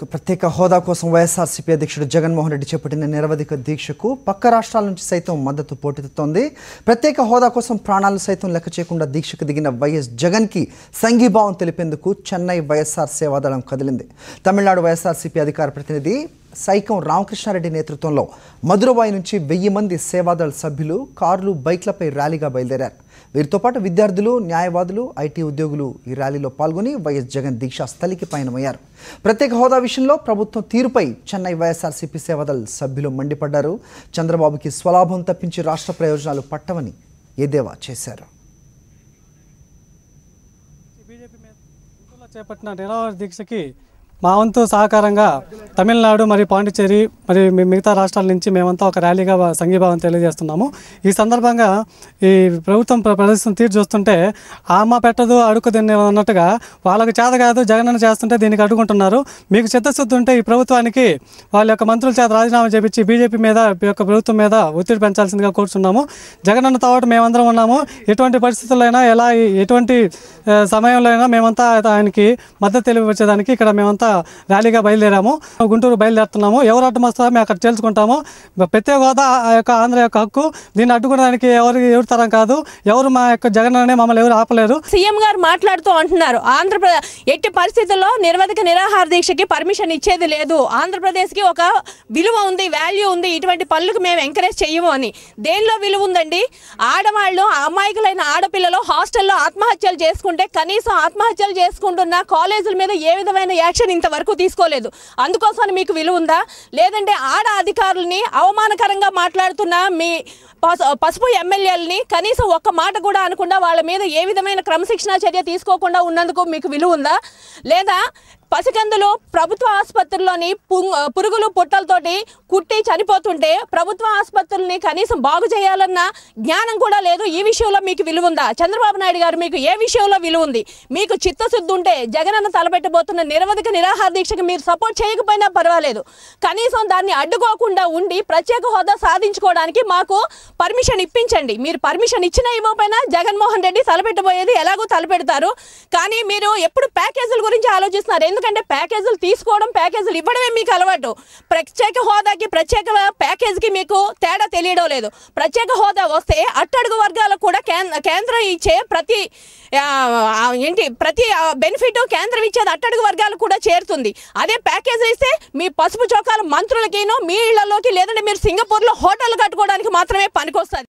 ప్రత్యేక హోదా కోసం వైఎస్ఆర్సీపీ అధ్యక్షుడు జగన్మోహన్ రెడ్డి చేపట్టిన నిరవధిక దీక్షకు పక్క రాష్ట్రాల నుంచి సైతం మద్దతు పోటెత్తుతోంది. ప్రత్యేక హోదా కోసం ప్రాణాలు సైతం లెక్క చేయకుండా దీక్షకు దిగిన వైఎస్ జగన్కి సంఘీభావం తెలిపేందుకు చెన్నై వైఎస్ఆర్ సేవాదళం కదిలింది. తమిళనాడు వైఎస్ఆర్సీపీ అధికార ప్రతినిధి సైకం రామకృష్ణారెడ్డి నేతృత్వంలో మధురవాయి నుంచి 1000 మంది సేవాదళ సభ్యులు కార్లు, బైక్లపై ర్యాలీగా బయలుదేరారు. వీరితో పాటు విద్యార్థులు, న్యాయవాదులు, ఐటీ ఉద్యోగులు ఈ ర్యాలీలో పాల్గొని వైఎస్ జగన్ దీక్షా స్థలికి పయనమయ్యారు. ప్రత్యేక హోదా విషయంలో ప్రభుత్వం తీరుపై చెన్నై వైఎస్ఆర్సీపీ సేవాదళ సభ్యులు మండిపడ్డారు. చంద్రబాబుకి స్వలాభం తప్పించి రాష్ట్ర ప్రయోజనాలు పట్టవని ఎద్దేవా చేశారు. చేపట్టిన నిరాహార దీక్షకి మా వంతు సహకారంగా తమిళనాడు మరియు పాండిచ్చేరి మరియు మిగతా రాష్ట్రాల నుంచి మేమంతా ఒక ర్యాలీగా సంఘీభావం తెలియజేస్తున్నాము. ఈ సందర్భంగా ఈ ప్రభుత్వం ప్రదర్శన తీరు చూస్తుంటే ఆమె పెట్టదు అడుగు తినే అన్నట్టుగా వాళ్ళకి చేత కాదు, జగనన్న చేస్తుంటే దీనికి అడ్డుకుంటున్నారు. మీకు చిత్తశుద్ధి ఉంటే ఈ ప్రభుత్వానికి వాళ్ళ యొక్క మంత్రుల చేత రాజీనామా చేపించి బీజేపీ మీద యొక్క ప్రభుత్వం మీద ఒత్తిడి పెంచాల్సిందిగా కోరుతున్నాము. జగనన్న తావట మేమందరం ఉన్నాము. ఎటువంటి పరిస్థితుల్లో అయినా ఎటువంటి సమయంలో అయినా మేమంతా ఆయనకి మద్దతు తెలియవచ్చేదానికి ఇక్కడ మేమంతా ర్యాలీగా బయలుదేరాము. గుంటూరు బయలుదేరుతున్నాము. ఎవరు అడ్డమొస్తారో మేము అక్కడ తెలుసుకుంటాము. ప్రత్యేక హోదా యొక్క ఆంధ్ర యొక్క హక్కు, దీన్ని అడ్డుకోవడానికి ఎవరి తరం కాదు. ఎవరు మా యొక్క జగనన్నే మమ్మల్ని ఎవరు ఆపలేరు. సీఎం గారు మాట్లాడుతూ అంటున్నారు, ఆంధ్రప్రదేశ్ ఎట్టి పరిస్థితుల్లో నిరవధిక నిరాహార దీక్షకి పర్మిషన్ ఇచ్చేది లేదు. ఆంధ్రప్రదేశ్కి ఒక విలువ ఉంది, వాల్యూ ఉంది. ఇటువంటి పనులకు మేము ఎంకరేజ్ చెయ్యము అని. దేనిలో విలువ ఉందండి? ఆడవాళ్ళు, అమాయకులైన ఆడపిల్లలు హాస్టల్లో ఆత్మహత్యలు చేసుకుంటే కనీసం ఆత్మహత్యలు చేసుకుంటున్న కాలేజీల మీద ఏ విధమైన యాక్షన్ ఇంతవరకు తీసుకోలేదు. అందుకోసం మీకు విలువ ఉందా? లేదంటే ఆడ అధికారులని అవమానకరంగా మాట్లాడుతున్న మీ పసుపు ఎమ్మెల్యేలని కనీసం ఒక్క మాట కూడా అనకుండా వాళ్ళ మీద ఏ విధమైన క్రమశిక్షణ చర్య తీసుకోకుండా ఉన్నందుకు మీకు విలువ ఉందా? లేదా పసికందులు ప్రభుత్వ ఆసుపత్రుల్లోని పురుగులు పుట్టలతోటి కుట్టి చనిపోతుంటే ప్రభుత్వ ఆసుపత్రుల్ని కనీసం బాగు చేయాలన్న జ్ఞానం కూడా లేదు. ఈ విషయంలో మీకు విలువ ఉందా? చంద్రబాబు నాయుడు గారు మీకు ఏ విషయంలో విలువ ఉంది? మీకు చిత్తశుద్ధి ఉంటే జగనన్న తలపెట్టబోతున్న నిరవధిక నిరాహార దీక్షకు మీరు సపోర్ట్ చేయకపోయినా పర్వాలేదు. కనీసం దాన్ని అడ్డుకోకుండా ఉండి ప్రత్యేక హోదా సాధించుకోవడానికి మాకు పర్మిషన్ ఇప్పించండి. మీరు పర్మిషన్ ఇచ్చినా ఇవ్వకపోయినా జగన్మోహన్ రెడ్డి తలపెట్టబోయేది ఎలాగో తలపెడతారు. కానీ మీరు ఎప్పుడు ప్యాకేజీల గురించి ఆలోచిస్తున్నారు. ఎందుకంటే ప్యాకేజీలు తీసుకోవడం, ప్యాకేజీలు ఇవ్వడమే మీకు అలవాటు. ప్రత్యేక హోదాకి, ప్రత్యేక ప్యాకేజీకి మీకు తేడా తెలియడం లేదు. ప్రత్యేక హోదా వస్తే అట్టడుగు వర్గాలకు కూడా కేంద్రం ఇచ్చే ప్రతి బెనిఫిట్ కేంద్రం ఇచ్చేది అట్టడుగు వర్గాలకు కూడా చేరుతుంది. అదే ప్యాకేజీ ఇస్తే మీ పసుపు చొక్కాల మంత్రులకిను మీ ఇళ్లలోకి, లేదంటే మీరు సింగపూర్లో హోటల్ కట్టుకోవడానికి మాత్రమే పనికొస్తుంది.